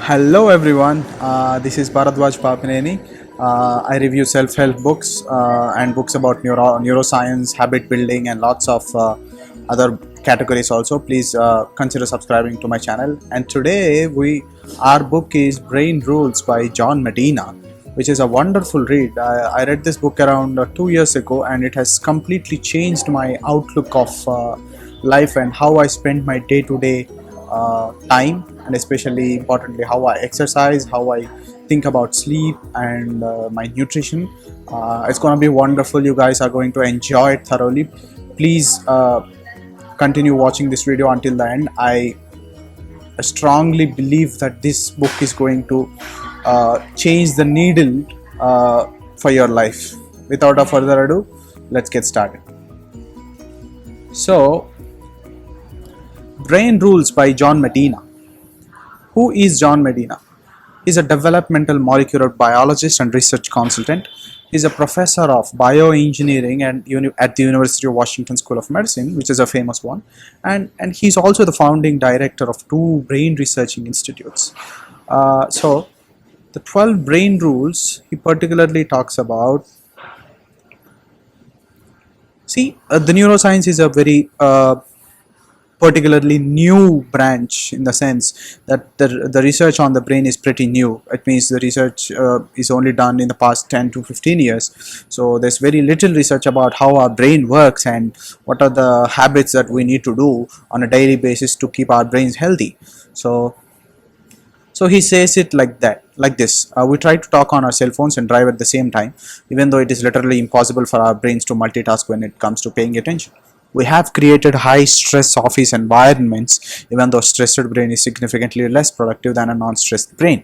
Hello everyone, this is Bharadwaj Papineni. I review self-help books and books about neuroscience, habit building and lots of other categories also. Please consider subscribing to my channel. And today our book is Brain Rules by John Medina, which is a wonderful read. I read this book around 2 years ago and it has completely changed my outlook of life and how I spend my day-to-day time, and especially importantly how I exercise, how I think about sleep and my nutrition. It's going to be wonderful. You guys are going to enjoy it thoroughly. Please continue watching this video until the end. I strongly believe that this book is going to change the needle for your life. Without a further ado, let's get started. So, Brain Rules by John Medina. Who is John Medina? He's a developmental molecular biologist and research consultant. He's a professor of bioengineering at the University of Washington School of Medicine, which is a famous one. And he's also the founding director of two brain researching institutes. So, the 12 brain rules he particularly talks about. See, the neuroscience is a very particularly new branch, in the sense that the research on the brain is pretty new. It means the research is only done in the past 10 to 15 years. So there's very little research about how our brain works and what are the habits that we need to do on a daily basis to keep our brains healthy. So he says it like this. We try to talk on our cell phones and drive at the same time, even though it is literally impossible for our brains to multitask when it comes to paying attention. We have created high stress office environments, even though stressed brain is significantly less productive than a non-stressed brain.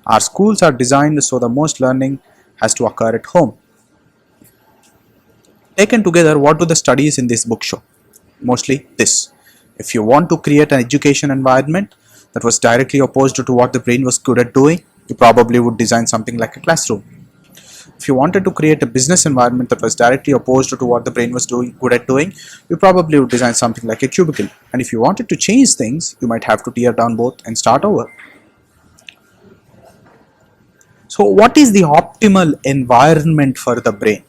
Our schools are designed so the most learning has to occur at home. Taken together, what do the studies in this book show? Mostly this. If you want to create an education environment that was directly opposed to what the brain was good at doing, you probably would design something like a classroom. If you wanted to create a business environment that was directly opposed to what the brain was good at doing, you probably would design something like a cubicle. And if you wanted to change things, you might have to tear down both and start over. So what is the optimal environment for the brain?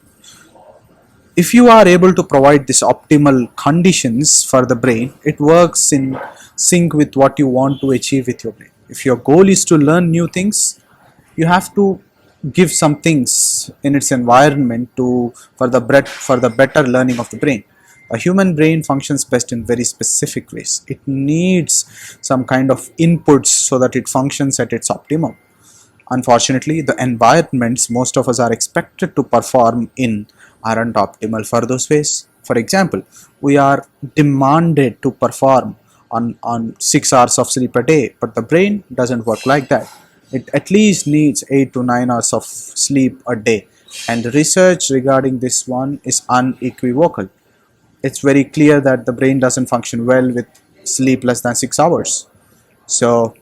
If you are able to provide this optimal conditions for the brain, it works in sync with what you want to achieve with your brain. If your goal is to learn new things, you have to give some things in its environment for the better learning of the brain. A human brain functions best in very specific ways. It needs some kind of inputs so that it functions at its optimum. Unfortunately, the environments most of us are expected to perform in aren't optimal for those ways. For example, we are demanded to perform on 6 hours of sleep a day, but the brain doesn't work like that. It at least needs 8 to 9 hours of sleep a day, and the research regarding this one is unequivocal. It's very clear that the brain doesn't function well with sleep less than 6 hours. So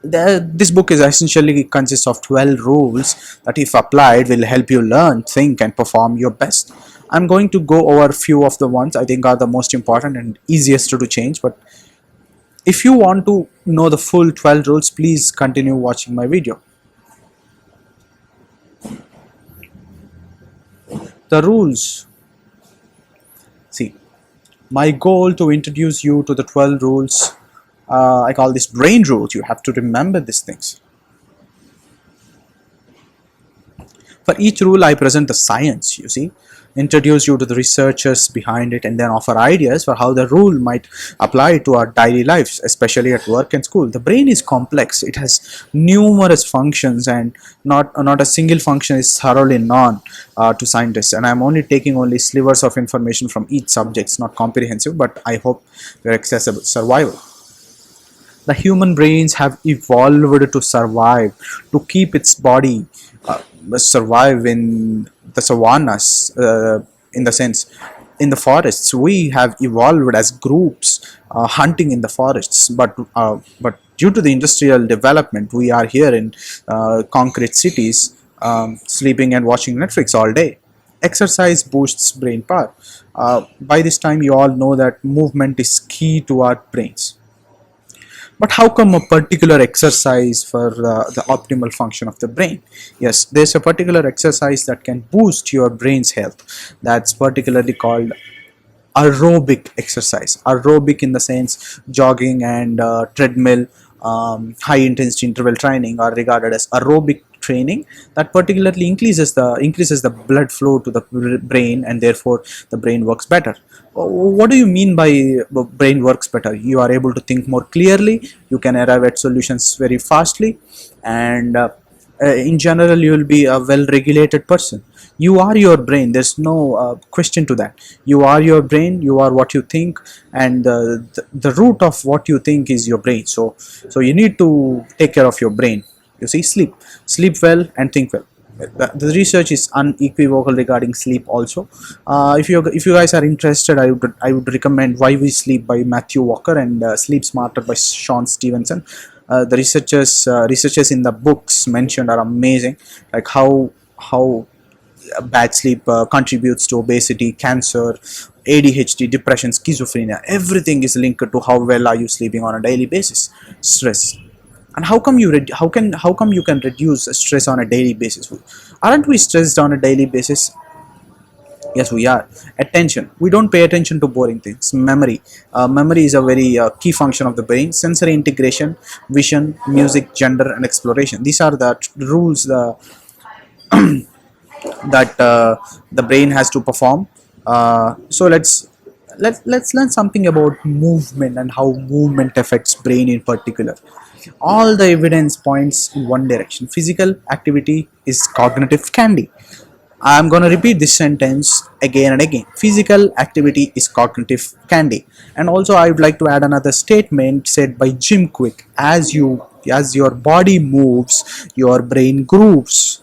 this book is essentially consists of 12 rules that, if applied, will help you learn, think and perform your best. I'm going to go over a few of the ones I think are the most important and easiest to change, but if you want to know the full 12 rules, please continue watching my video. The rules. See, my goal to introduce you to the 12 rules, I call this brain rules. You have to remember these things. For each rule, I present the science, you see, introduce you to the researchers behind it, and then offer ideas for how the rule might apply to our daily lives, especially at work and school. The brain is complex. It has numerous functions, and not a single function is thoroughly known to scientists. And I'm only taking only slivers of information from each subject. It's not comprehensive, but I hope they're accessible. Survival. The human brains have evolved to survive, to keep its body survive in the savannas, in the sense in the forests. We have evolved as groups hunting in the forests, but due to the industrial development, we are here in concrete cities, sleeping and watching Netflix all day. Exercise boosts brain power. By this time you all know that movement is key to our brains. But how come a particular exercise for the optimal function of the brain? Yes, there's a particular exercise that can boost your brain's health. That's particularly called aerobic exercise. Aerobic in the sense jogging and treadmill, high intensity interval training are regarded as aerobic training that particularly increases the blood flow to the brain, and therefore the brain works better. What do you mean by brain works better? You are able to think more clearly, you can arrive at solutions very fastly, and in general you will be a well regulated person. You are your brain, there's no question to that. You are your brain, you are what you think, and the root of what you think is your brain. So you need to take care of your brain. You see, sleep well and think well. The research is unequivocal regarding sleep also. If you guys are interested, I would recommend Why We Sleep by Matthew Walker and Sleep Smarter by Sean Stevenson. The researchers in the books mentioned are amazing, like how bad sleep contributes to obesity, cancer, ADHD, depression, schizophrenia. Everything is linked to how well are you sleeping on a daily basis. Stress. And how come you can reduce stress on a daily basis? Aren't we stressed on a daily basis? Yes, we are. Attention. We don't pay attention to boring things. Memory. Memory is a very key function of the brain. Sensory integration, vision, music, gender, and exploration. These are the rules that the brain has to perform. So let's learn something about movement and how movement affects brain in particular. All the evidence points in one direction. Physical activity is cognitive candy. I'm going to repeat this sentence again and again. Physical activity is cognitive candy. And also I would like to add another statement said by Jim Quick. As your body moves, your brain grooves.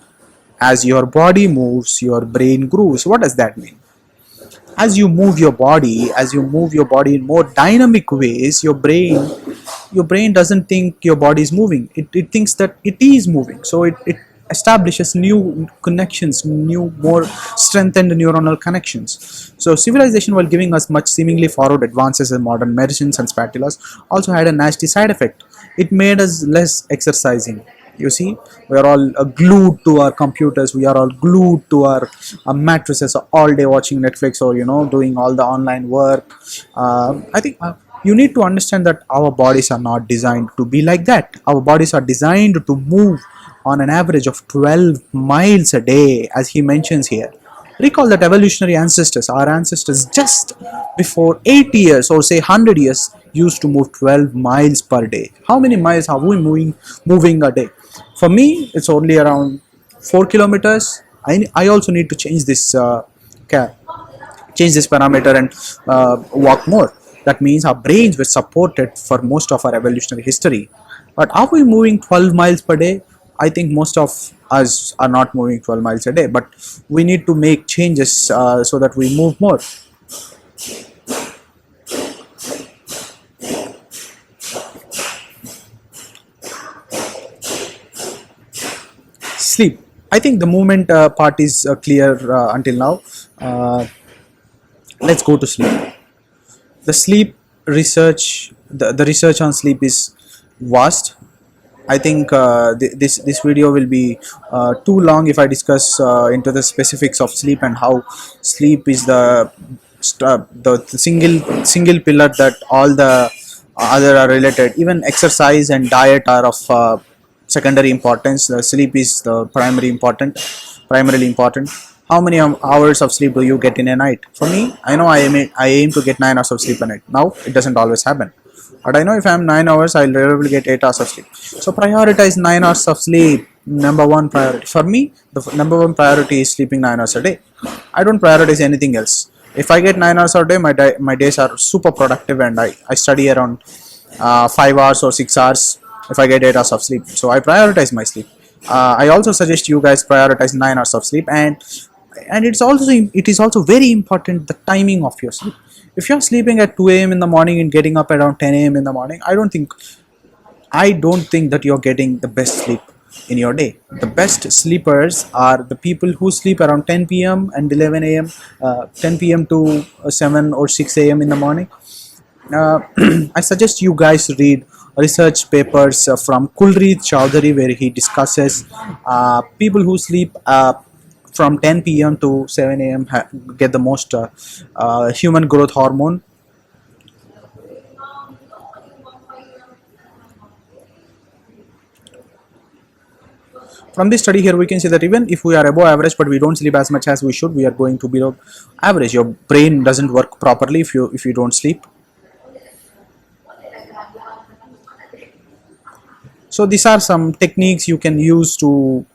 As your body moves, your brain grooves. What does that mean? As you move your body in more dynamic ways, your brain doesn't think your body is moving. It thinks that it is moving. So it establishes new connections, new, more strengthened neuronal connections. So civilization, while giving us much seemingly forward advances in modern medicines and spatulas, also had a nasty side effect. It made us less exercising. You see, we are all glued to our computers, we are all glued to our mattresses all day watching Netflix, or doing all the online work. I think you need to understand that our bodies are not designed to be like that. Our bodies are designed to move on an average of 12 miles a day, as he mentions here. Recall that evolutionary ancestors, our ancestors just before 80 years or say 100 years, used to move 12 miles per day. How many miles are we moving a day? For me, it's only around 4 kilometers. I also need to change this parameter and walk more. That means our brains were supported for most of our evolutionary history. But are we moving 12 miles per day? I think most of us are not moving 12 miles a day, but we need to make changes so that we move more. Sleep. I think the movement part is clear until now. Let's go to sleep. The sleep research, the research on sleep is vast. I think this video will be too long if I discuss into the specifics of sleep and how sleep is the single pillar that all the other are related. Even exercise and diet are of secondary importance. Sleep is the primarily important. How many hours of sleep do you get in a night? For me, I know I aim to get 9 hours of sleep a night. Now it doesn't always happen. But I know if I'm 9 hours, I'll rarely get 8 hours of sleep. So prioritize 9 hours of sleep. Number one priority. For me, the number one priority is sleeping 9 hours a day. I don't prioritize anything else. If I get 9 hours a day, my days are super productive, and I study around 5 hours or 6 hours if I get 8 hours of sleep. So I prioritize my sleep. I also suggest you guys prioritize 9 hours of sleep, and it is also very important the timing of your sleep. If you're sleeping at 2 a.m. in the morning and getting up around 10 a.m. in the morning, I don't think that you're getting the best sleep in your day. The best sleepers are the people who sleep around 10 p.m. and 11 a.m., 10 p.m. to 7 or 6 a.m. in the morning. I suggest you guys read research papers from Kulreet Chowdhury, where he discusses people who sleep from 10 p.m. to 7 a.m. Get the most human growth hormone. From this study here, we can see that even if we are above average but we don't sleep as much as we should, we are going to be below average. Your brain doesn't work properly if you don't sleep. So these are some techniques you can use to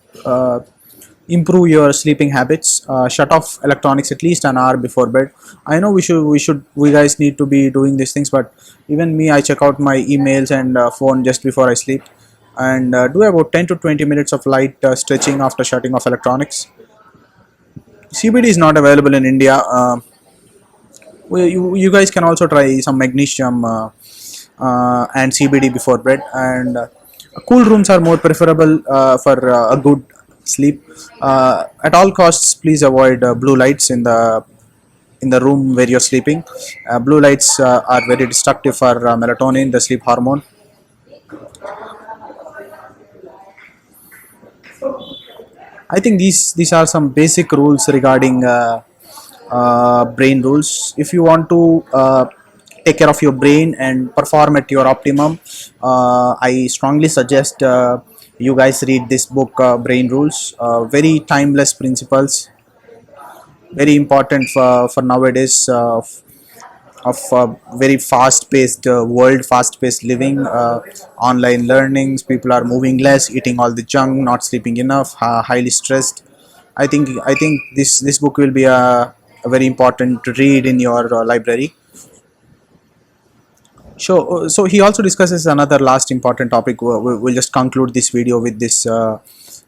improve your sleeping habits. Shut off electronics at least an hour before bed. I know we guys need to be doing these things, but even me, I check out my emails and phone just before I sleep, and do about 10 to 20 minutes of light stretching after shutting off electronics. CBD is not available in India. You guys can also try some magnesium and CBD before bed, and cool rooms are more preferable for a good sleep. At all costs, please avoid blue lights in the room where you're sleeping. Blue lights are very destructive for melatonin, the sleep hormone. I think these are some basic rules regarding brain rules. If you want to take care of your brain and perform at your optimum, I strongly suggest you guys read this book, Brain Rules. Very timeless principles, very important for nowadays of very fast-paced world, fast-paced living, online learnings. People are moving less, eating all the junk, not sleeping enough, highly stressed. I think this book will be a very important read in your library. So he also discusses another last important topic. We'll just conclude this video with this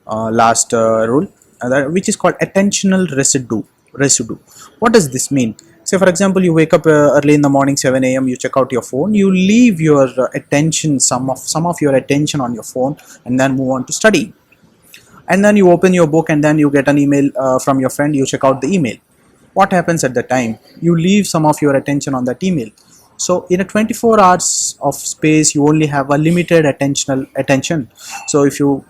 last rule, which is called attentional residue. Residue. What does this mean? Say, for example, you wake up early in the morning, 7 a.m. You check out your phone. You leave your attention, some of your attention on your phone, and then move on to study. And then you open your book, and then you get an email from your friend. You check out the email. What happens at the time? You leave some of your attention on that email. So in a 24 hours of space, you only have a limited attention. So if you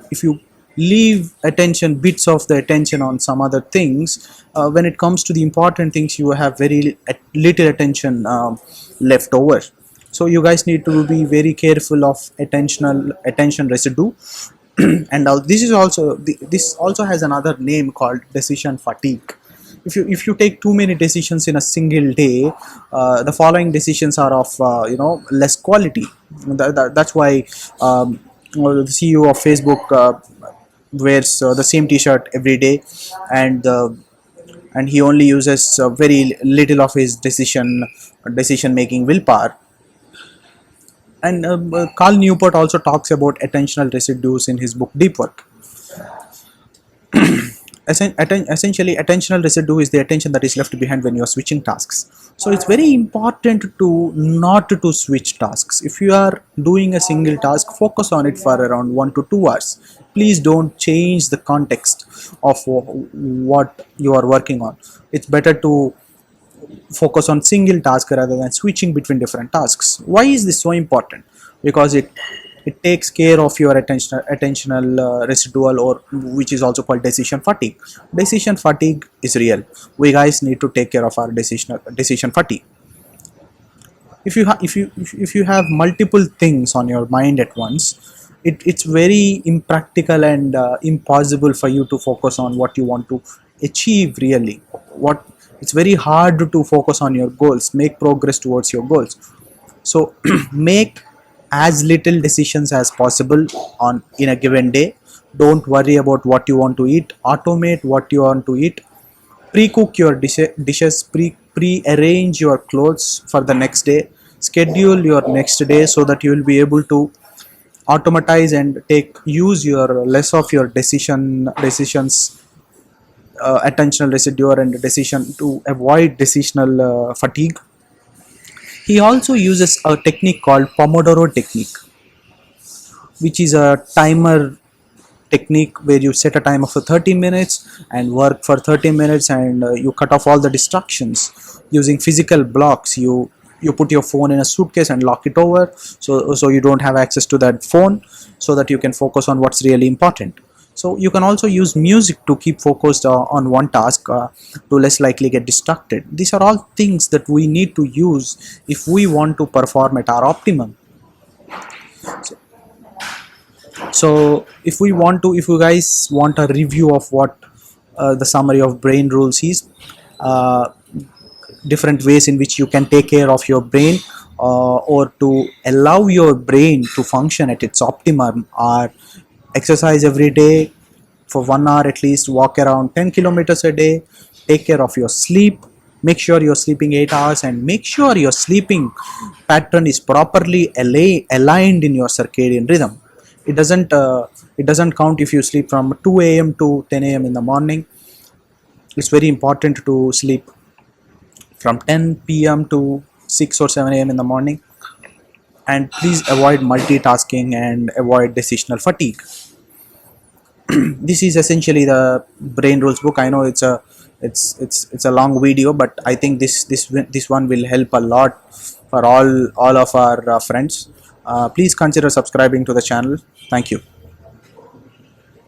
leave attention, bits of the attention on some other things, when it comes to the important things, you have very little attention left over. So you guys need to be very careful of attention residue. And this also has another name called decision fatigue. If you take too many decisions in a single day, the following decisions are of less quality. That's why the CEO of Facebook wears the same T-shirt every day, and he only uses very little of his decision making willpower. And Carl Newport also talks about attentional residues in his book Deep Work. Essentially, attentional residue is the attention that is left behind when you are switching tasks. So it's very important to not to switch tasks. If you are doing a single task, focus on it for around 1 to 2 hours. Please don't change the context of what you are working on. It's better to focus on single task rather than switching between different tasks. Why is this so important? Because it takes care of your attentional residual, or which is also called decision fatigue. Decision fatigue is real. We guys need to take care of our decision fatigue. If you have multiple things on your mind at once, it's very impractical and impossible for you to focus on what you want to achieve really. What It's very hard to focus on your goals, make progress towards your goals. So make as little decisions as possible in a given day. Don't worry about what you want to eat. Automate what you want to eat. Pre-cook your dishes. Pre-arrange your clothes for the next day. Schedule your next day so that you will be able to automatize and use your less of your decisions, attentional residue and decision, to avoid decisional fatigue. He also uses a technique called Pomodoro technique, which is a timer technique where you set a timer for 30 minutes and work for 30 minutes, and you cut off all the distractions using physical blocks. you put your phone in a suitcase and lock it over, so you don't have access to that phone, so that you can focus on what's really important. So you can also use music to keep focused on one task, to less likely get distracted. These are all things that we need to use if we want to perform at our optimum. So if you guys want a review of what the summary of brain rules is, uh, different ways in which you can take care of your brain, or to allow your brain to function at its optimum, are exercise every day for 1 hour at least, walk around 10 kilometers a day, take care of your sleep, make sure you're sleeping 8 hours, and make sure your sleeping pattern is properly aligned in your circadian rhythm. It doesn't count if you sleep from 2 a.m. to 10 a.m. in the morning. It's very important to sleep from 10 p.m. to 6 or 7 a.m. in the morning, and please avoid multitasking and avoid decisional fatigue. This is essentially the brain rules book. I know it's a long video, but I think this one will help a lot for all of our friends. Please consider subscribing to the channel. Thank you.